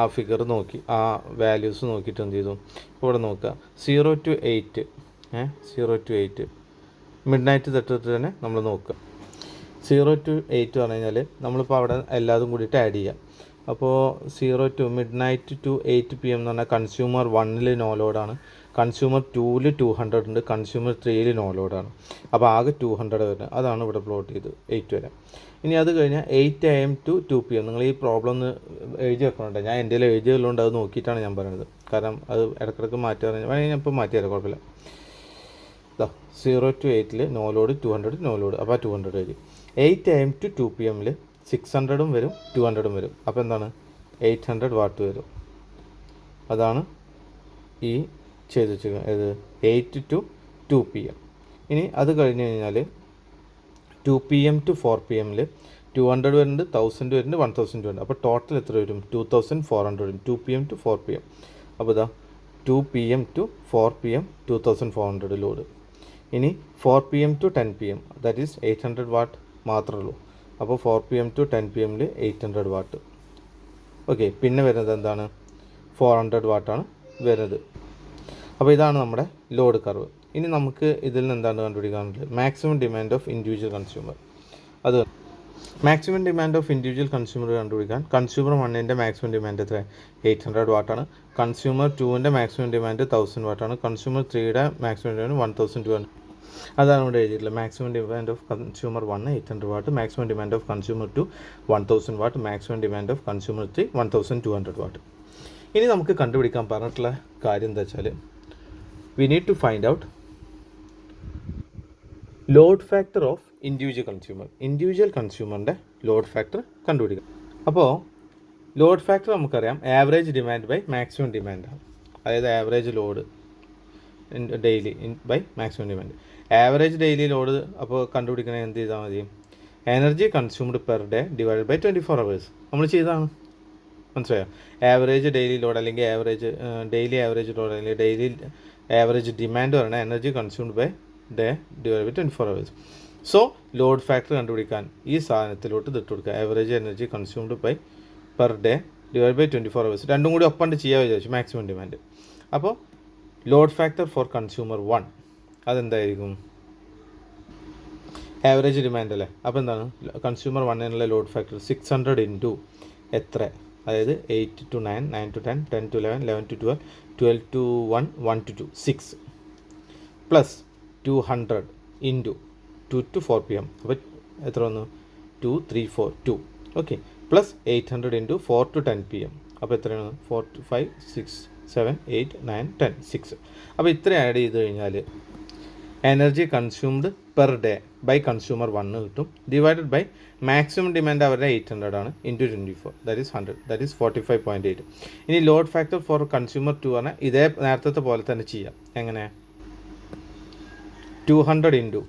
ആ ഫിഗർ നോക്കി, ആ വാല്യൂസ് നോക്കിയിട്ട് എന്ത് ചെയ്തു? ഇവിടെ നോക്കുക, 0 to 8 0 to 8 മിഡ്നൈറ്റ് തൊട്ടിട്ട് തന്നെ നമ്മൾ നോക്കുക. 0 to 8 പറഞ്ഞു കഴിഞ്ഞാൽ നമ്മളിപ്പോൾ അവിടെ എല്ലാതും കൂടിയിട്ട് ആഡ് ചെയ്യാം. അപ്പോൾ 0 to midnight to 8 PM എന്ന് പറഞ്ഞാൽ കൺസ്യൂമർ 1 നോ ലോഡാണ്, കൺസ്യൂമർ 2 200 ഉണ്ട്, കൺസ്യൂമർ 3 നോ ലോഡാണ്. അപ്പോൾ ആകെ 200 വരുന്നത്. അതാണ് ഇവിടെ പ്ലോട്ട് ചെയ്ത് 8 വരെ. ഇനി അത് കഴിഞ്ഞാൽ 8 AM to 2 PM. നിങ്ങൾ ഈ പ്രോബ്ലം ഒന്ന് എഴുതി വെക്കണുണ്ട്. ഞാൻ എൻ്റെ എഴുതിയുള്ളതുകൊണ്ട് അത് നോക്കിയിട്ടാണ് ഞാൻ പറയുന്നത്. കാരണം അത് ഇടയ്ക്കിടയ്ക്ക് മാറ്റി പറഞ്ഞാൽ വേണമെങ്കിൽ ഞാൻ ഇപ്പോൾ മാറ്റി തരാം, കുഴപ്പമില്ല. 0 to 8 no load 200 no load, അപ്പോൾ 200 വരും. 8 AM to 2 PM 600 വരും 200 വരും, അപ്പോൾ എന്താണ് 800 വാട്ട് വരും. അതാണ് ഈ ചെയ്ത് വെച്ചിരിക്കുന്നത്, 8 to 2 PM. ഇനി അത് കഴിഞ്ഞ് കഴിഞ്ഞാൽ 2 PM to 4 PM 200 വരുന്നുണ്ട്, 1000 വരുന്നുണ്ട്, 1000 വരുന്നുണ്ട്. അപ്പോൾ ടോട്ടൽ എത്ര വരും? 2400 വരും 2 PM to 4 PM. അപ്പോൾ ഇതാ 2 PM to 4 PM 2400 ലോഡ്. ഇനി 4 PM to 10 PM that is 800 what മാത്രമേ ഉള്ളൂ. അപ്പോൾ 4 PM to 10 PM 800 what. Okay, പിന്നെ വരുന്നത് എന്താണ്? 400 വാട്ടാണ് വരുന്നത്. അപ്പോൾ ഇതാണ് നമ്മുടെ ലോഡ് കർവ്. ഇനി നമുക്ക് ഇതിൽ നിന്ന് എന്താണ് കണ്ടുപിടിക്കാനുള്ളത്? Maximum demand of individual consumer. അത് maximum demand of individual consumer കണ്ടുപിടിക്കാൻ കൺസ്യൂമർ 1ൻ്റെ മാക്സിമം ഡിമാൻഡ് എത്ര? 800 വാട്ടാണ്. കൺസ്യൂമർ 2ൻ്റെ മാക്സിമം ഡിമാൻഡ് 1000 വാട്ടാണ്. കൺസ്യൂമർ 3യുടെ മാക്സിമം ഡിമാൻഡ് 1200. അതാണ് ഇവിടെ എഴുതിയിട്ടുള്ളത്. Maximum demand of consumer 1 800 watt, maximum demand of consumer 2 1000 watt, maximum demand of consumer 3 1200 watt. ഇനി നമുക്ക് കണ്ടുപിടിക്കാൻ പറഞ്ഞിട്ടുള്ള കാര്യം എന്താ വെച്ചാൽ, we need to find out load factor of individual കൺസ്യൂമറിൻ്റെ ലോഡ് ഫാക്ടർ കണ്ടുപിടിക്കാം. അപ്പോൾ ലോഡ് ഫാക്ടർ നമുക്കറിയാം ആവറേജ് ഡിമാൻഡ് ബൈ മാക്സിമം ഡിമാൻഡാണ്. അതായത് average load daily by maximum demand. Average daily load അപ്പോൾ കണ്ടുപിടിക്കണമെങ്കിൽ എന്ത് ചെയ്താൽ മതി? Energy consumed per day divide by 24 hours നമ്മൾ ചെയ്താണ്. മനസ്സിലായോ? ആവറേജ് ഡെയിലി ലോഡ് അല്ലെങ്കിൽ ഡെയിലി ആവറേജ് ലോഡ് അല്ലെങ്കിൽ ഡെയിലി ആവറേജ് ഡിമാൻഡ് പറഞ്ഞാൽ energy consumed by day divide by 24 hours. So load factor കണ്ടുപിടിക്കാൻ ഈ സാധനത്തിലോട്ട് ഇട്ട് കൊടുക്കുക, average energy consumed by per day divide by 24 hours. രണ്ടും കൂടി ഒപ്പം ചെയ്യാൻ വിചാരിച്ചു മാക്സിമം ഡിമാൻഡ്. അപ്പോൾ ലോഡ് ഫാക്ടർ ഫോർ കൺസ്യൂമർ 1 അതെന്തായിരിക്കും? ആവറേജ് ഡിമാൻഡ് അല്ലേ. അപ്പോൾ എന്താണ് കൺസ്യൂമർ 1 ലോഡ് ഫാക്ടർ? 600 ഇൻറ്റു എത്ര? അതായത് 8 to 9, 9 to 10, 10 to 11, 11 to 12, 12 to 1, 1 to 2, 6 plus 200 into 2 to 4 PM. അപ്പോൾ എത്ര വന്നു? 2 3 4 2. Okay, plus 800 into 4 to 10 PM. അപ്പോൾ എത്രയാണ്? 4 to 5 6 7 8 9 10 6. അപ്പോൾ ഇത്ര ആഡ് ചെയ്ത് കഴിഞ്ഞാൽ energy consumed per day by consumer 1 കിട്ടും, ഡിവൈഡഡ് ബൈ മാക്സിമം ഡിമാൻഡ് അവരുടെ 800 ആണ്, into 24 that is 100 that is 45.8. ഇനി ലോഡ് ഫാക്ടർ ഫോർ കൺസ്യൂമർ 2 പറഞ്ഞാൽ ഇതേ നേരത്തെ പോലെ തന്നെ ചെയ്യാം. എങ്ങനെ? 200 ഇൻറ്റു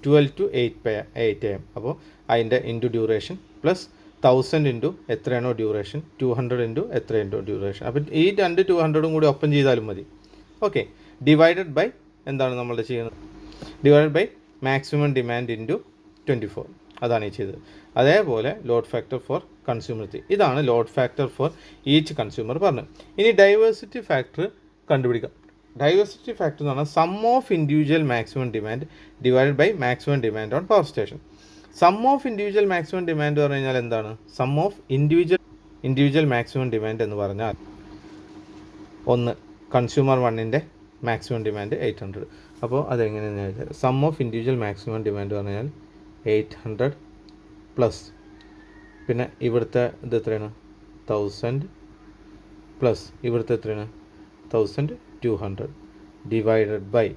12 to 8 AM. അപ്പോൾ അതിൻ്റെ ഇൻറ്റു ഡ്യൂറേഷൻ പ്ലസ് 1000 ഇൻറ്റു എത്രയാണോ ഡ്യൂറേഷൻ, 200 ഇൻറ്റു എത്രയുണ്ടോ ഡ്യൂറേഷൻ. അപ്പോൾ ഈ 200 കൂടി ഒപ്പം ചെയ്താലും മതി. ഓക്കെ, ഡിവൈഡഡ് ബൈ എന്താണ് നമ്മൾ ചെയ്യുന്നത്? Divided by maximum demand into 24. അതാണ് ഈ ചെയ്തത്. അതേപോലെ ലോഡ് ഫാക്ടർ ഫോർ കൺസ്യൂമർ 3. ഇതാണ് load factor for each consumer പറഞ്ഞു. ഇനി ഡൈവേഴ്സിറ്റി ഫാക്ടർ കണ്ടുപിടിക്കാം. ഡൈവേഴ്സിറ്റി ഫാക്ടർ എന്ന് പറഞ്ഞാൽ sum of individual maximum demand divided by maximum demand on power station. Sum of individual maximum demand പറഞ്ഞു കഴിഞ്ഞാൽ എന്താണ്? Sum of individual maximum demand എന്ന് പറഞ്ഞാൽ ഒന്ന് കൺസ്യൂമർ 1ൻ്റെ മാക്സിമം ഡിമാൻഡ് 800. അപ്പോൾ അതെങ്ങനെയാണെന്ന് വെച്ചാൽ sum of individual maximum demand പറഞ്ഞാൽ 800 പ്ലസ് പിന്നെ ഇവിടുത്തെ ഇത് എത്രയാണ്? 1000 പ്ലസ് ഇവിടുത്തെ എത്രയാണ്? 1200 ഡിവൈഡഡ് ബൈ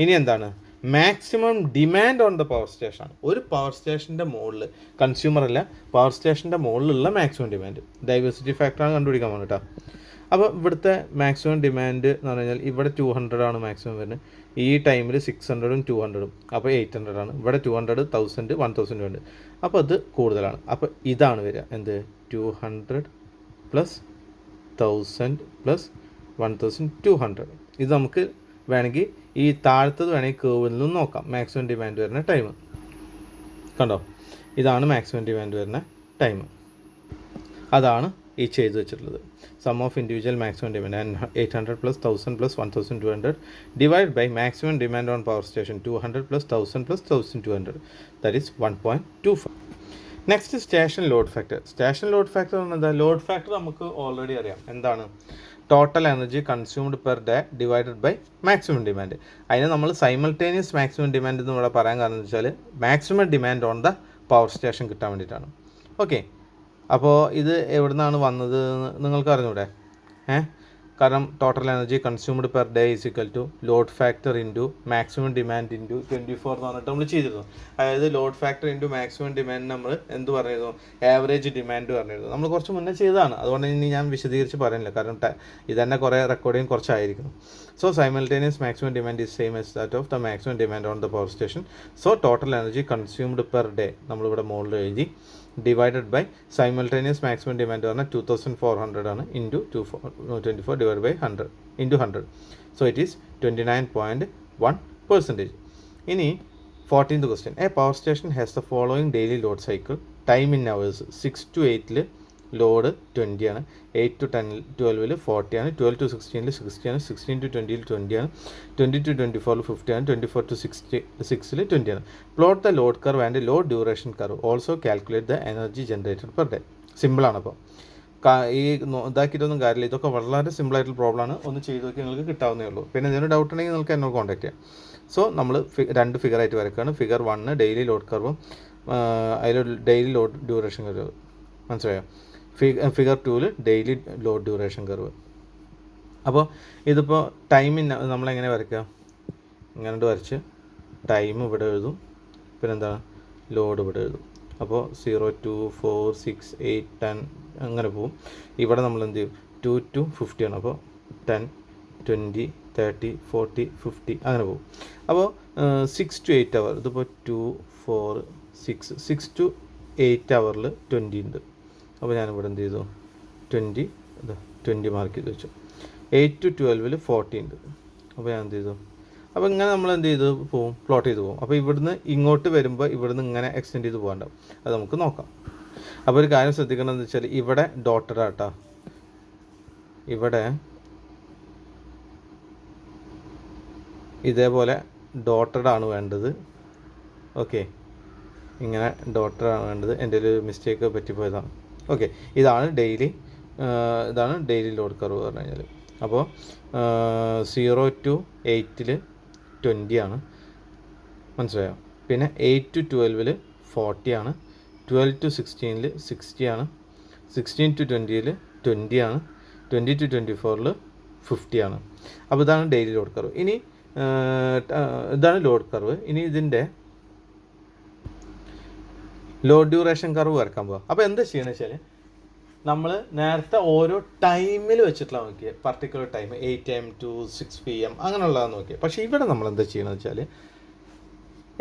ഇനി എന്താണ്? Maximum demand on the power station. ഒരു പവർ സ്റ്റേഷൻ്റെ മുകളിൽ, കൺസ്യൂമർ അല്ല, പവർ സ്റ്റേഷൻ്റെ മുകളിലുള്ള മാക്സിമം ഡിമാൻഡ്. ഡൈവേഴ്സിറ്റി ഫാക്ടറാണ് കണ്ടുപിടിക്കാൻ വേണ്ടിട്ടാ. അപ്പോൾ ഇവിടുത്തെ മാക്സിമം ഡിമാൻഡ് എന്ന് പറഞ്ഞു കഴിഞ്ഞാൽ ഇവിടെ 200 ആണ് മാക്സിമം വരുന്നത്. ഈ ടൈമിൽ 600ഉം 200ഉം അപ്പോൾ 800 ആണ്. ഇവിടെ 200 1000 1000 ഉണ്ട്. അപ്പോൾ അത് കൂടുതലാണ്. അപ്പോൾ ഇതാണ് വരിക എന്ത്? 200 പ്ലസ് 1000 പ്ലസ് 1200. ഇത് നമുക്ക് വേണമെങ്കിൽ ഈ താഴത്തത് വേണമെങ്കിൽ കേവിൽ നിന്നും നോക്കാം. മാക്സിമം ഡിമാൻഡ് വരുന്ന ടൈം കണ്ടോ? ഇതാണ് മാക്സിമം ഡിമാൻഡ് വരുന്ന ടൈം. അതാണ് ഈ ചെയ്ത് വെച്ചിട്ടുള്ളത്. Sum of individual maximum demand 800 plus 1000 plus 1200 divide by maximum demand on power station 200 plus 1000 plus 1200 that is 1.25. Next station load factor. Station load factor എന്ന് പറഞ്ഞാൽ ലോഡ് ഫാക്ടർ നമുക്ക് ഓൾറെഡി അറിയാം. എന്താണ്? Total energy consumed per day divided by maximum demand. അതിന് നമ്മൾ simultaneous maximum demand എന്ന് ഇവിടെ പറയാൻ കാരണം എന്ന് വെച്ചാൽ maximum demand on the power station കിട്ടാൻ വേണ്ടിയിട്ടാണ്. ഓക്കെ, അപ്പോൾ ഇത് എവിടെ നിന്നാണ് വന്നത് നിങ്ങൾക്ക് അറിഞ്ഞൂടെ? കാരണം total energy consumed per day is equal to load factor into maximum demand into 24 എന്ന് പറഞ്ഞിട്ട് നമ്മൾ ചെയ്തിരുന്നു. അതായത് load factor into maximum demand നമ്മൾ എന്ത് പറഞ്ഞിരുന്നു, ആവറേജ് ഡിമാൻഡ് പറഞ്ഞിരുന്നു. നമ്മൾ കുറച്ച് മുന്നേ ചെയ്തതാണ്, അതുകൊണ്ട് ഇനി ഞാൻ വിശദീകരിച്ച് പറയുന്നില്ല, കാരണം ഇതന്നെ കുറേ റെക്കോർഡിങ് കുറച്ചായിരിക്കും. So simultaneous maximum demand is same as that of the maximum demand on the power station. So total energy consumed per day നമ്മളിവിടെ മുകളിൽ എഴുതി, divided by simultaneous maximum demand പറഞ്ഞാൽ 2400 ആണ്, into 24 divide by 100 into 100. So it is 29.1%. ഇനി 14th question. A power station has the following daily load cycle. Time in hours 6 to 8 load 20 ആണ്, 8 to 12 40 ആണ്, 12 to 16 60 ആണ്, 16 to 20 20 ആണ്, 20 to 24 50 ആണ്, 24 to 66 20 ആണ്. Plot the load curve and load duration curve. Also calculate the energy generated per day. സിമ്പിളാണ്. അപ്പോൾ ഈ ഇതാക്കിയിട്ടൊന്നും കാര്യമില്ല, ഇതൊക്കെ വളരെ സിമ്പിളായിട്ടുള്ള പ്രോബ്ലമാണ്. ഒന്ന് ചെയ്ത് നോക്കി നിങ്ങൾക്ക് കിട്ടാവുന്നേ ഉള്ളൂ. പിന്നെ എന്തെങ്കിലും ഡൗട്ട് ഉണ്ടെങ്കിൽ നിങ്ങൾക്ക് എന്നോട് കോൺടാക്ട് ചെയ്യാം. സോ നമ്മൾ 2 ഫിഗറായിട്ട് വരക്കുകയാണ്. ഫിഗർ 1 ഡെയിലി ലോഡ് കർവും അതിൽ ഡെയിലി ലോഡ് ഡ്യൂറേഷൻ കർവ്, മനസ്സിലായോ? Figure 2 daily load duration curve. അപ്പോൾ ഇതിപ്പോൾ ടൈമിന് നമ്മളെങ്ങനെ വരയ്ക്കുക, ഇങ്ങനെ വരച്ച് ടൈം ഇവിടെ എഴുതും, പിന്നെന്താണ് ലോഡ് ഇവിടെ എഴുതും. അപ്പോൾ 0 2 4 6 8 10 അങ്ങനെ പോവും. ഇവിടെ നമ്മൾ എന്ത് ചെയ്യും, 2 to 50 ആണ്. അപ്പോൾ 10 20 30 40 50 അങ്ങനെ പോകും. അപ്പോൾ 6 to 8 അവർ, ഇതിപ്പോൾ 2 4 6 to 8 അവറിൽ 20 ഉണ്ട്. അപ്പോൾ ഞാനിവിടെ എന്ത് ചെയ്തു, 20 മാർക്ക് ചെയ്ത് വെച്ചു. 8 to 12 40 ഉണ്ട്. അപ്പോൾ ഞാൻ എന്ത് ചെയ്തു, അപ്പോൾ ഇങ്ങനെ നമ്മൾ എന്ത് ചെയ്ത് പോവും, പ്ലോട്ട് ചെയ്ത് പോകും. അപ്പോൾ ഇവിടുന്ന് ഇങ്ങോട്ട് വരുമ്പോൾ ഇവിടുന്ന് ഇങ്ങനെ എക്സ്റ്റെൻഡ് ചെയ്ത് പോകാണ്ടാവും. അത് നമുക്ക് നോക്കാം. അപ്പോൾ ഒരു കാര്യം ശ്രദ്ധിക്കണമെന്ന് വെച്ചാൽ ഇവിടെ ഡോട്ടഡ് ആട്ടാ, ഇവിടെ ഇതേപോലെ ഡോട്ടഡ് ആണ് വേണ്ടത്. ഓക്കെ, ഇങ്ങനെ ഡോട്ടഡ് ആണ് വേണ്ടത്. എൻ്റെ ഒരു മിസ്റ്റേക്ക് പറ്റിപ്പോയതാണ്. ഓക്കെ, ഇതാണ് ഡെയിലി ലോഡ് കർവ് പറഞ്ഞു കഴിഞ്ഞാൽ. അപ്പോൾ 0 to 8 20 ആണ്, മനസ്സിലായോ? പിന്നെ 8 to 12 40 ആണ്, 12 to 16 60 ആണ്, 16 to 20 20 ആണ്, 20 to 24 50 ആണ്. അപ്പോൾ ഇതാണ് ഡെയിലി ലോഡ് കർവ്. ഇനി ഇതാണ് ലോഡ് കർവ്. ഇനി ഇതിൻ്റെ ലോഡ് ഡ്യൂറേഷൻ കർവ് വരക്കാൻ പോകാം. അപ്പോൾ എന്താ ചെയ്യണമെന്ന് വെച്ചാൽ, നമ്മൾ നേരത്തെ ഓരോ ടൈമിൽ വെച്ചിട്ടുള്ള നോക്കിയത്, particular time 8 AM to 6 PM അങ്ങനെയുള്ളതാണ് നോക്കിയത്. പക്ഷേ ഇവിടെ നമ്മൾ എന്താ ചെയ്യണമെന്ന് വെച്ചാൽ,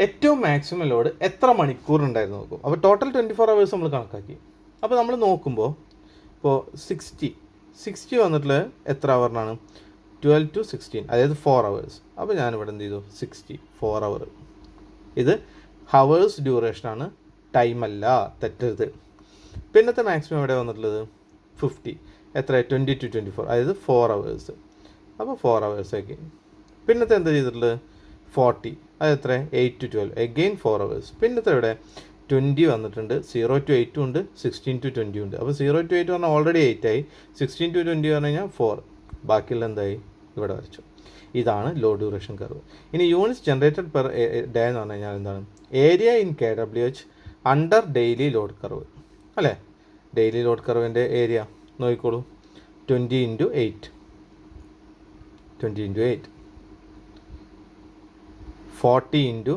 ഏറ്റവും മാക്സിമം ലോഡ് എത്ര മണിക്കൂർ ഉണ്ടായിരുന്നു നോക്കും. അപ്പോൾ ടോട്ടൽ 24 hours നമ്മൾ കണക്കാക്കി. അപ്പോൾ നമ്മൾ നോക്കുമ്പോൾ ഇപ്പോൾ 60 വന്നിട്ടുള്ള എത്ര അവറിനാണ്, 12 to 16, അതായത് 4 hours. അപ്പോൾ ഞാനിവിടെ എന്ത് ചെയ്തു, 4 hour. ഇത് ഹവേഴ്സ് ഡ്യൂറേഷനാണ്, ടൈമല്ല, തെറ്റരുത്. പിന്നത്തെ മാക്സിമം എവിടെ വന്നിട്ടുള്ളത് 50, എത്ര 20 to 24, അതായത് 4 hours. അപ്പോൾ 4 hours ആക്കി. പിന്നത്തെ എന്താ ചെയ്തിട്ടുള്ളത് 40, അത് എത്ര 8 to 12, അഗെയിൻ 4 hours. പിന്നത്തെ ഇവിടെ 20 വന്നിട്ടുണ്ട്, 0 to 8 ഉണ്ട്, 16 to 20 ഉണ്ട്. അപ്പോൾ 0 to 8 പറഞ്ഞാൽ ഓൾറെഡി 8 ആയി, 16 to 20 പറഞ്ഞു കഴിഞ്ഞാൽ 4, ബാക്കിയുള്ള എന്തായി ഇവിടെ വരച്ചു. ഇതാണ് ലോഡ് ഡ്യൂറേഷൻ കർവ്. ഇനി യൂണിറ്റ്സ് ജനറേറ്റഡ് പെർ ഡേ എന്ന് പറഞ്ഞു കഴിഞ്ഞാൽ എന്താണ്, area in KWH under daily load curve അല്ലേ. ഡെയിലി ലോഡ് കർവിൻ്റെ ഏരിയ നോക്കിക്കോളൂ, 20 into 8 40 into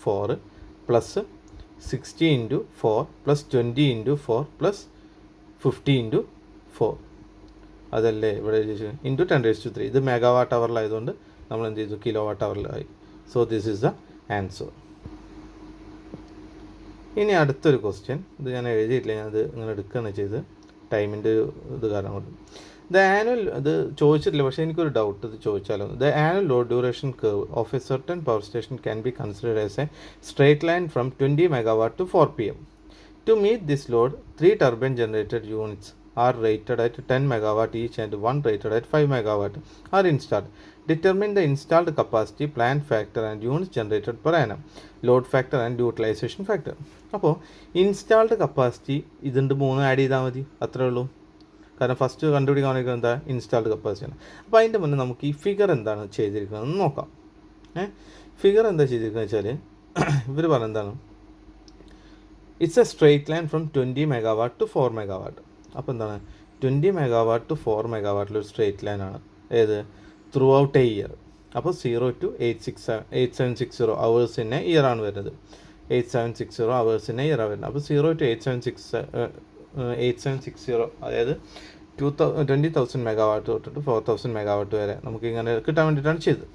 4 plus 60 into 4 plus 20 into 4 plus 50 into 4, അതല്ലേ ഇവിടെ ഇൻറ്റു 10⁻3. ഇത് മെഗാവാട്ട് അവറിലായതുകൊണ്ട് നമ്മൾ എന്ത് ചെയ്തു, കിലോ വാട്ട് അവറിലായി. So this is the answer. ഇനി അടുത്തൊരു ക്വസ്റ്റ്യൻ, ഇത് ഞാൻ എഴുതിയിട്ടില്ല, ഞാനത് ഇങ്ങനെ എടുക്കുകയാണ് ചെയ്ത് ടൈമിൻ്റെ ഇത് കാരണം കൊണ്ട്. ദ ആനുവൽ, ഇത് ചോദിച്ചിട്ടില്ല പക്ഷേ എനിക്കൊരു ഡൗട്ട് ഇത് ചോദിച്ചാലോ. The annual load duration curve of a certain power station can be considered as a straight line from 20 megawatt to 4 PM. To meet this load, 3 turbine generated units are rated at 10 megawatt each and 1 rated at 5 megawatt are installed. Determine the installed capacity, plant factor and units generated per annum, load factor and utilization factor. അപ്പോൾ installed capacity ഇതുണ്ട് 3 add ചെയ്താൽ മതി, അത്രേ ഉള്ളൂ. കാരണം first കണ്ടുപിടിക്കാൻ എന്താ installed കപ്പാസിറ്റിയാണ്. അപ്പോൾ അതിൻ്റെ മുന്നേ നമുക്ക് ഈ ഫിഗർ എന്താണ് ചെയ്തിരിക്കുന്നതെന്ന് നോക്കാം. ഫിഗർ എന്താ ചെയ്തിരിക്കുന്നത് വെച്ചാൽ, ഇവർ പറഞ്ഞെന്താണ്, it's a straight line from 20 megawatt to 4 megawatt. അപ്പോൾ എന്താണ് 20 മെഗാവാട്ട് ടു 4 മെഗാവാട്ടിലൊരു സ്ട്രേറ്റ് ലൈനാണ് ഏത് ത്രൂ ഔട്ട് എ ഇയർ. അപ്പോൾ 0 to 8760 hours in A year ആണ് വരുന്നത്. 8760 hours ഇൻ എ ഇയർ ആണ് വരുന്നത്. അപ്പോൾ 0 to 8760 അതായത് 20,000 മെഗാവാട്ട് തൊട്ടിട്ട് 4,000 മെഗാവാട്ട് വരെ നമുക്ക് ഇങ്ങനെ കിട്ടാൻ വേണ്ടിയിട്ടാണ് ചെയ്തത്.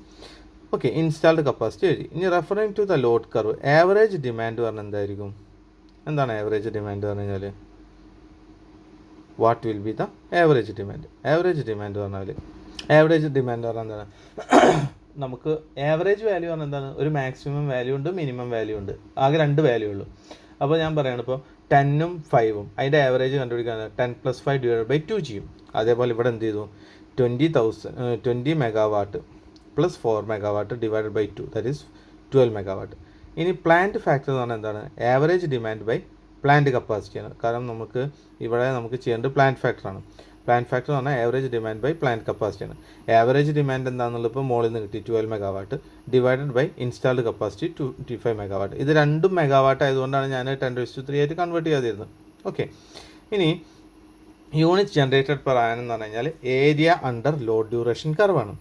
ഓക്കെ, ഇൻസ്റ്റാൾഡ് കപ്പാസിറ്റി എഴുതി. ഇനി referring to the load curve, average demand പറഞ്ഞാൽ എന്തായിരിക്കും? എന്താണ് ആവറേജ് ഡിമാൻഡ് പറഞ്ഞു കഴിഞ്ഞാൽ what will be the average demand? Average demand പറഞ്ഞാൽ എന്താണ്? നമുക്ക് ആവറേജ് വാല്യൂ പറഞ്ഞാൽ എന്താണ്? ഒരു മാക്സിമം വാല്യൂ ഉണ്ട്, മിനിമം വാല്യൂ ഉണ്ട്. ആകെ 2 വാല്യൂ ഉള്ളൂ. അപ്പോൾ ഞാൻ പറയുകയാണ് ഇപ്പോൾ 10ഉം 5ഉം അതിൻ്റെ ആവറേജ് കണ്ടുപിടിക്കാൻ 10 + 5 / 2 ചെയ്യും. അതേപോലെ ഇവിടെ എന്ത് ചെയ്തു? 20 megawatt plus 4 megawatt divided by 2, that is 12 megawatt. ഇനി പ്ലാന്റ് ഫാക്ടർ എന്ന് പറഞ്ഞാൽ എന്താണ്? ആവറേജ് ഡിമാൻഡ് ബൈ പ്ലാന്റ് കപ്പാസിറ്റിയാണ്. കാരണം നമുക്ക് ചെയ്യേണ്ടത് പ്ലാന്റ് ഫാക്ടറാണ്. പ്ലാന്റ് ഫാക്ടർ എന്ന് പറഞ്ഞാൽ ആവറേജ് ഡിമാൻഡ് ബൈ പ്ലാന്റ് കപ്പാസിറ്റിയാണ്. ആവറേജ് ഡിമാൻഡ് എന്താണെന്നുള്ളത് ഇപ്പോൾ മോളിൽ നിന്ന് കിട്ടി 12 megawatt divided by installed capacity 25 megawatt. ഇത് 2 മെഗാവാട്ട് ആയതുകൊണ്ടാണ് ഞാൻ 10⁻³ ആയിട്ട് കൺവേർട്ട് ചെയ്യാതിരുന്നത്. ഓക്കെ, ഇനി യൂണിറ്റ് ജനറേറ്റഡ് പെർ ആനം എന്ന് പറഞ്ഞു കഴിഞ്ഞാൽ ഏരിയ അണ്ടർ ലോഡ് ഡ്യൂറേഷൻ കർവാണ്.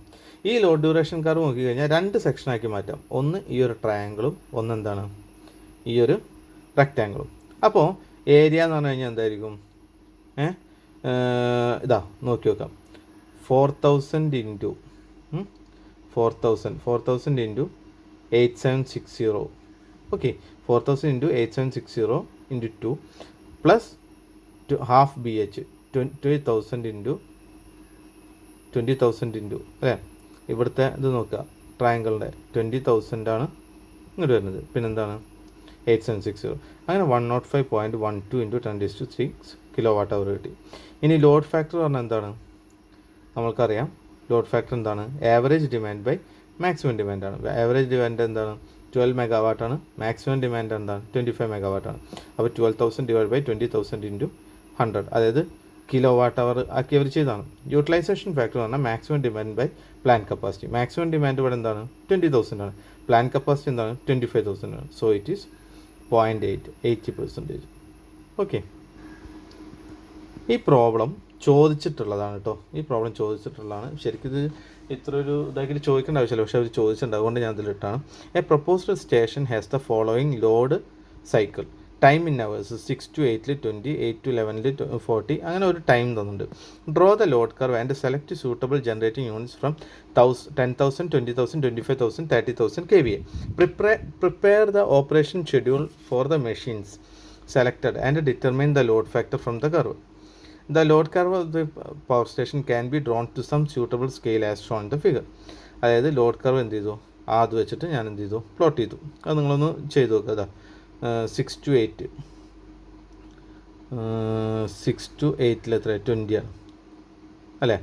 ഈ ലോഡ് ഡ്യൂറേഷൻ കർവ് നോക്കിക്കഴിഞ്ഞാൽ 2 സെക്ഷനാക്കി മാറ്റാം. ഒന്ന് ഈ ഒരു ട്രയാങ്കിളും ഒന്നെന്താണ് ഈ ഒരു റെക്റ്റാങ്കിളും. അപ്പോൾ ഏരിയ എന്ന് പറഞ്ഞു കഴിഞ്ഞാൽ എന്തായിരിക്കും? ഇതാ നോക്കി നോക്കാം. 4000 into 4000 into 8760. Okay, 4000 into 8760 into 2 plus half BH 20,000 into അല്ലേ? ഇവിടുത്തെ ഇത് നോക്കുക, ട്രയാങ്കിളിൻ്റെ 20,000 ആണ് ഇങ്ങോട്ട് വരുന്നത്. പിന്നെന്താണ് 8760. അങ്ങനെ 105.12 ഇൻറ്റു 10⁻³ kWh കിട്ടി. ഇനി ലോഡ് ഫാക്ടർ പറഞ്ഞാൽ എന്താണ്? നമ്മൾക്കറിയാം ലോഡ് ഫാക്ടർ എന്താണ്? ആവറേജ് ഡിമാൻഡ് ബൈ മാക്സിമം ഡിമാൻഡാണ്. ആവറേജ് ഡിമാൻഡ് എന്താണ്? 12 മെഗാവാട്ടാണ്. മാക്സിമം ഡിമാൻഡ് എന്താണ്? 25 മെഗാവാട്ടാണ്. അപ്പോൾ 12,000 ഡിവൈഡ് ബൈ 20,000 ഇൻറ്റു 100, അതായത് kWh ആക്കി അവർ ചെയ്താണ്. യൂട്ടിലൈസേഷൻ ഫാക്ടർ എന്ന് പറഞ്ഞാൽ maximum demand by plant capacity. Maximum demand ഇവിടെ എന്താണ്? 20,000 ആണ്. പ്ലാന്റ് കപ്പാസിറ്റി എന്താണ്? 25,000 ആണ്. So it is 0.8, 80%. ഓക്കെ, ഈ പ്രോബ്ലം ചോദിച്ചിട്ടുള്ളതാണ് കേട്ടോ. ശരിക്കും ഇത് ഇത്ര ഒരു ഇതാക്കിയിട്ട് ചോദിക്കേണ്ട ആവശ്യമില്ല, പക്ഷേ അവർ ചോദിച്ചിട്ടുണ്ട്, അതുകൊണ്ട് ഞാൻ ഇതിലിട്ടാണ്. A proposed station has the following load cycle. Time in hours 6 to 8, 20, 8 to 11, 40, അങ്ങനെ ഒരു ടൈം തന്നിട്ടുണ്ട്. Draw the load curve and select suitable generating units from 10,000, 20,000, 25,000, 30,000 kVA. Prepare the operation schedule for the machines selected and determine the load factor from the curve. The load curve of the power station can be drawn to some suitable scale as shown in the figure. അതായത് load curve എന്ത് ചെയ്തു? അത് വെച്ചിട്ട് ഞാൻ എന്ത് ചെയ്തു? Plot ചെയ്തു. അത് നിങ്ങളൊന്ന് ചെയ്ത് നോക്കുക. അതാ 6 to 8 എത്ര? 20 ആണ് അല്ലേ?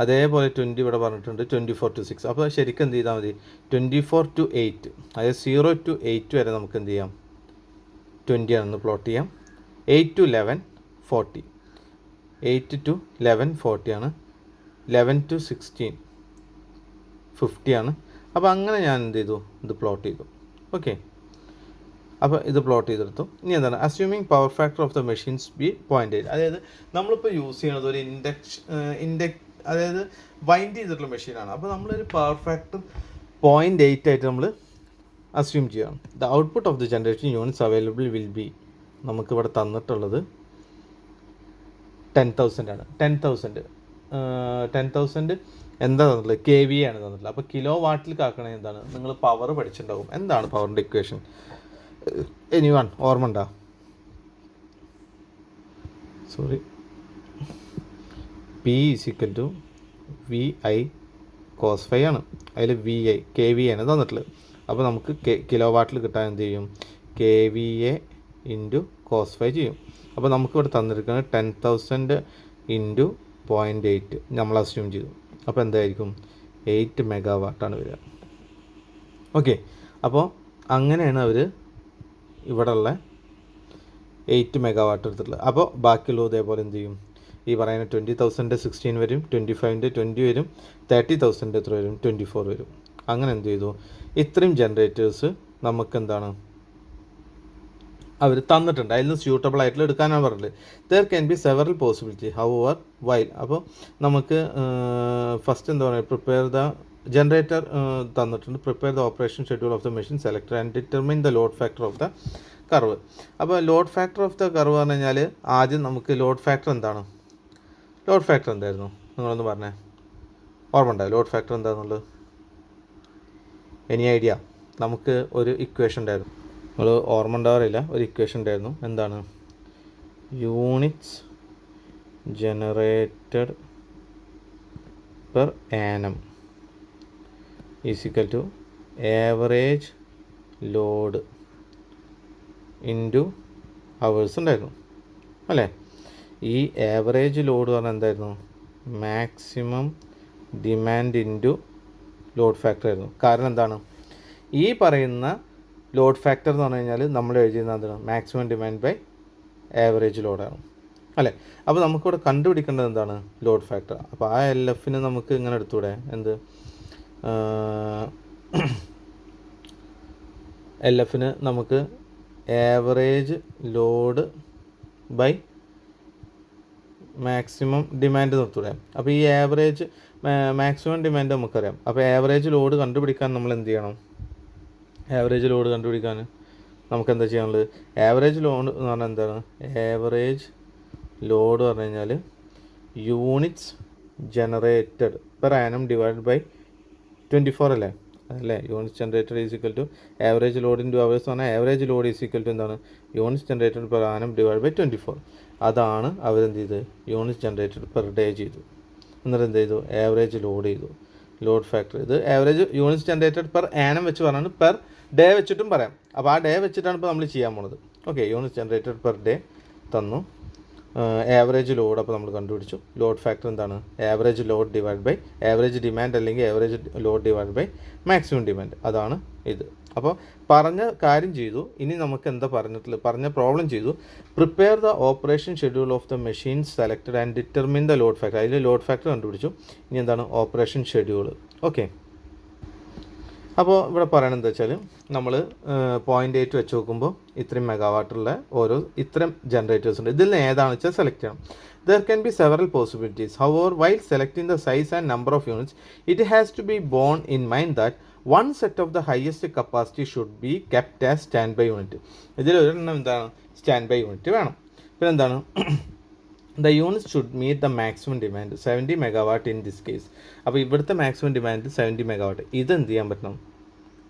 അതേപോലെ 20 ഇവിടെ പറഞ്ഞിട്ടുണ്ട്, 24 to 6. അപ്പോൾ ശരിക്കും എന്ത് ചെയ്താൽ മതി? 24 to 8, അതായത് 0 to 8 വരെ നമുക്ക് എന്ത് ചെയ്യാം? 20 ആണെന്ന് പ്ലോട്ട് ചെയ്യാം. 8 to 11, 40. 8 to 11, 40 ആണ്. 11 to 16, 50 ആണ്. അപ്പോൾ അങ്ങനെ ഞാൻ എന്ത് ചെയ്തു? ഇത് പ്ലോട്ട് ചെയ്തു. ഓക്കെ, അപ്പോൾ ഇത് പ്ലോട്ട് ചെയ്തെടുത്തു. ഇനി എന്താണ്? Assuming power factor of the machines B 0.8. അതായത് നമ്മളിപ്പോൾ യൂസ് ചെയ്യുന്നത് ഒരു അതായത് വൈൻഡ് ചെയ്തിട്ടുള്ള മെഷീനാണ്. അപ്പോൾ നമ്മളൊരു പവർ ഫാക്ടർ 0.8 ആയിട്ട് നമ്മൾ അസ്യൂം ചെയ്യണം. The output of the generation units available will be, നമുക്കിവിടെ തന്നിട്ടുള്ളത് 10,000 ആണ്. 10,000 എന്താ തന്നിട്ടുള്ളത്? KVA ആണ് തന്നിട്ടുള്ളത്. അപ്പോൾ കിലോ വാട്ടിൽ കാക്കണേ എന്താണ്? നിങ്ങൾ പവർ പഠിച്ചിട്ടുണ്ടാവും. എന്താണ് പവറിൻ്റെ ഇക്വേഷൻ? എനിവൺ ഓർമ്മ ഉണ്ടോ? P = VI cos φ ആണ്. അതിൽ VI KVA ആണ് തന്നിട്ടുള്ളത്. അപ്പോൾ നമുക്ക് കിലോ വാട്ടിൽ കിട്ടാൻ എന്ത് ചെയ്യും? KVA × cos φ ചെയ്യും. അപ്പോൾ നമുക്കിവിടെ തന്നിരിക്കുന്നത് 10,000 × 0.8 നമ്മൾ അസ്യൂം ചെയ്തു. അപ്പോൾ എന്തായിരിക്കും? 8 മെഗാവാട്ടാണ് വരിക. ഓക്കെ, അപ്പോൾ അങ്ങനെയാണ് അവർ ഇവിടെ ഉള്ള 8 മെഗാവാട്ട് എടുത്തിട്ടുള്ളത്. അപ്പോൾ ബാക്കിയുള്ളത് ഇതേപോലെ എന്ത് ചെയ്യും? ഈ പറയുന്ന 20,000 16 വരും, 25 20 വരും, 30,000 എത്ര വരും? 24 വരും. അങ്ങനെ എന്ത് ചെയ്തു? ഇത്രയും ജനറേറ്റേഴ്സ് നമുക്ക് എന്താണ് അവർ തന്നിട്ടുണ്ട്, അതിൽ നിന്ന് സ്യൂട്ടബിൾ ആയിട്ടുള്ള എടുക്കാനാണ് പറഞ്ഞത്. There can be several possibility however while. അപ്പോൾ നമുക്ക് ഫസ്റ്റ് എന്താ പറയുക, പ്രിപ്പയർ ദ ജനറേറ്റർ തന്നിട്ടുണ്ട്. Prepare the operation schedule of the machine, select and determine the load factor of the curve. അപ്പോൾ load factor of the curve പറഞ്ഞു കഴിഞ്ഞാൽ ആദ്യം നമുക്ക് ലോഡ് ഫാക്ടർ എന്താണ്, ലോഡ് ഫാക്ടർ എന്തായിരുന്നു നിങ്ങളൊന്ന് പറഞ്ഞേ, ഓർമ്മ ഉണ്ടാവും ലോഡ് ഫാക്ടർ എന്താണെന്നുള്ളത്? Any idea? നമുക്ക് ഒരു ഇക്വേഷൻ ഉണ്ടായിരുന്നു, നമ്മൾ ഓർമ്മ ഉണ്ടാവാറില്ല, ഒരു ഇക്വേഷൻ ഉണ്ടായിരുന്നു. എന്താണ്? Units generated per annum is equal to average load into hours ഉണ്ടായിരുന്നു അല്ലേ? ഈ ആവറേജ് ലോഡ് പറഞ്ഞാൽ എന്തായിരുന്നു? Maximum demand into load factor ആയിരുന്നു. കാരണം എന്താണ്? ഈ പറയുന്ന ലോഡ് ഫാക്ടർ എന്ന് പറഞ്ഞു കഴിഞ്ഞാൽ നമ്മൾ എഴുതിയിരുന്നത് എന്താണ്? മാക്സിമം ഡിമാൻഡ് ബൈ ആവറേജ് ലോഡാണ് അല്ലേ? അപ്പോൾ നമുക്കിവിടെ കണ്ടുപിടിക്കേണ്ടത് എന്താണ്? Load factor. അപ്പോൾ ആ LFന് നമുക്ക് ഇങ്ങനെ എടുത്തൂടെ, എന്ത് LFന് നമുക്ക് average load by maximum demand നിർത്തൂടെ? അപ്പോൾ ഈ ആവറേജ് മാക്സിമം ഡിമാൻഡ് നമുക്കറിയാം. അപ്പോൾ ആവറേജ് ലോഡ് കണ്ടുപിടിക്കാൻ നമ്മൾ എന്ത് ചെയ്യണം? ആവറേജ് ലോഡ് കണ്ടുപിടിക്കാൻ നമുക്ക് എന്താ ചെയ്യാനുള്ളത്? ആവറേജ് ലോഡ് എന്ന് പറഞ്ഞാൽ എന്താണ്? ആവറേജ് ലോഡ് പറഞ്ഞു കഴിഞ്ഞാൽ units generated per annum divide by 24 അല്ലേ? അല്ലേ? Units generated is equal to average load into hours എന്ന് പറഞ്ഞാൽ average load is equal to എന്താണ്? Units generated per annum divide by 24. അതാണ് അവരെന്ത് ചെയ്ത്? യൂണിറ്റ്സ് ജനറേറ്റഡ് പെർ ഡേ ചെയ്തു. എന്നിട്ട് എന്ത് ചെയ്തു? ആവറേജ് ലോഡ് ചെയ്തു. ലോഡ് ഫാക്ടർ ഇത് average units generated per annum വെച്ച് പറഞ്ഞാണ്, പെർ ഡേ വെച്ചിട്ടും പറയാം. അപ്പോൾ ആ ഡേ വെച്ചിട്ടാണ് ഇപ്പോൾ നമ്മൾ ചെയ്യാൻ പോണത്. Okay, units generated per day തന്നു. ആവറേജ് ലോഡ് അപ്പോൾ നമ്മൾ കണ്ടുപിടിച്ചു. ലോഡ് ഫാക്ടർ എന്താണ്? Average load divide by average demand അല്ലെങ്കിൽ average load divide by maximum demand. അതാണ് ഇത്. അപ്പോൾ പറഞ്ഞ കാര്യം ചെയ്തു. ഇനി നമുക്ക് എന്താ പറഞ്ഞിട്ടുള്ളത്? പറഞ്ഞ പ്രോബ്ലം ചെയ്തു. Prepare the operation schedule of the machine selected and determine the load factor. അതിൽ ലോഡ് ഫാക്ടർ കണ്ടുപിടിച്ചു. ഇനി എന്താണ്? Operation schedule. ഓക്കെ, അപ്പോൾ ഇവിടെ പറയണത് എന്താ വെച്ചാൽ നമ്മൾ 0.8 വെച്ച് നോക്കുമ്പോൾ ഇത്രയും മെഗാവാട്ടുള്ള ഓരോ ഇത്തരം ജനറേറ്റേഴ്സ് ഉണ്ട്. ഇതിൽ നിന്ന് ഏതാണെന്ന് വെച്ചാൽ സെലക്ട് ചെയ്യണം. There can be several possibilities. However, while selecting the size and number of units, it has to be borne in mind that one set of the highest capacity should be kept as standby unit. ഇതിൽ ഒരെണ്ണം എന്താണ്? Stand by unit വേണം. പിന്നെ എന്താണ്? The units should meet the maximum demand 70 megawatt in this case. അപ്പോൾ ഇവിടുത്തെ maximum demand 70 megawatt. ഇത് എന്ത് ചെയ്യാൻ പറ്റണം?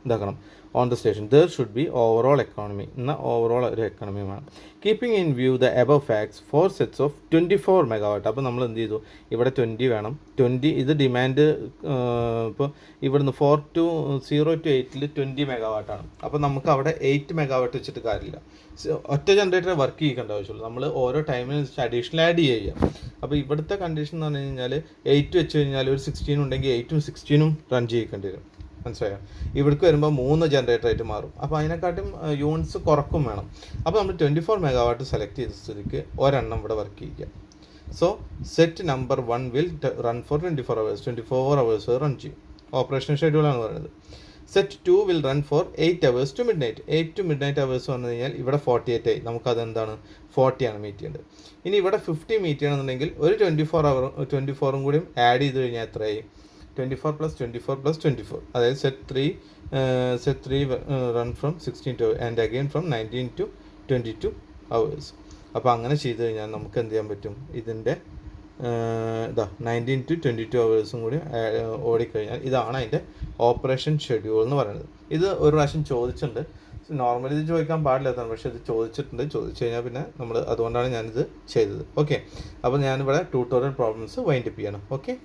ഇതാക്കണം. On the station there should be overall economy. എന്നാൽ ഓവറോൾ ഒരു എക്കണമി വേണം. Keeping in view the above facts 4 sets of 24 megawatt. അപ്പോൾ നമ്മൾ എന്ത് ചെയ്തു? ഇവിടെ 20 വേണം. 20 ഇത് ഡിമാൻഡ് ഇപ്പോൾ ഇവിടുന്ന് 4 to 0 to 8 20 മെഗാവാട്ടാണ്. അപ്പോൾ നമുക്ക് അവിടെ 8 മെഗാവാട്ട് വെച്ചിട്ട് കാര്യമില്ല. ഒറ്റ ജനറേറ്റർ വർക്ക് ചെയ്യേണ്ട ആവശ്യമുള്ളൂ. നമ്മൾ ഓരോ ടൈമിന് അഡീഷണൽ ആഡ് ചെയ്യുക. അപ്പോൾ ഇവിടുത്തെ കണ്ടീഷൻ എന്ന് പറഞ്ഞു കഴിഞ്ഞാൽ 8 വെച്ച് കഴിഞ്ഞാൽ ഒരു 16 ഉണ്ടെങ്കിൽ 8ഉം 16ഉം റൺ ചെയ്യിക്കേണ്ടി വരും. മനസ്സിലായോ? ഇവിടേക്ക് വരുമ്പോൾ 3 ജനറേറ്റർ ആയിട്ട് മാറും. അപ്പോൾ അതിനെക്കാട്ടും യൂണിറ്റ്സ് കുറക്കും വേണം. അപ്പോൾ നമ്മൾ 24 മെഗാവാട്ട് സെലക്ട് ചെയ്ത സ്ഥിതിക്ക് ഒരെണ്ണം ഇവിടെ വർക്ക് ചെയ്യുക. So set number 1 will run for 24 hours. 24 hours run ചെയ്യും. ഓപ്പറേഷൻ ഷെഡ്യൂളാണ് പറയുന്നത്. Set 2 will run for 8 hours to midnight. 8 to midnight hours വന്നു കഴിഞ്ഞാൽ ഇവിടെ 48 ആയി. നമുക്കതെന്താണ്? 40 ആണ് മീറ്റ് ചെയ്യേണ്ടത്. ഇനി ഇവിടെ 50 മീറ്റ് ചെയ്യണമെന്നുണ്ടെങ്കിൽ ഒരു 24 കൂടിയും ആഡ് ചെയ്ത് കഴിഞ്ഞാൽ എത്രയായി? 24 + 24 + 24. അതായത് set 3 run from 16 to and again from 19 to 22 hours. അപ്പോൾ അങ്ങനെ ചെയ്ത് കഴിഞ്ഞാൽ നമുക്ക് എന്ത് ചെയ്യാൻ പറ്റും? ഇതിൻ്റെ 19 to 22 hours കൂടി ഓടിക്കഴിഞ്ഞാൽ ഇതാണ് അതിൻ്റെ ഓപ്പറേഷൻ ഷെഡ്യൂൾ എന്ന് പറയുന്നത്. ഇത് ഒരു പ്രാവശ്യം ചോദിച്ചിട്ടുണ്ട്. നോർമലി ഇത് ചോദിക്കാൻ പാടില്ലാത്തതാണ്, പക്ഷേ ഇത് ചോദിച്ചിട്ടുണ്ട്. ചോദിച്ചു കഴിഞ്ഞാൽ പിന്നെ നമ്മൾ അതുകൊണ്ടാണ് ഞാനിത് ചെയ്തത്. ഓക്കെ, അപ്പോൾ ഞാനിവിടെ ട്യൂട്ടോറിയൽ പ്രോബ്ലംസ് വൈൻഡ് അപ്പ് ചെയ്യണം. ഓക്കെ.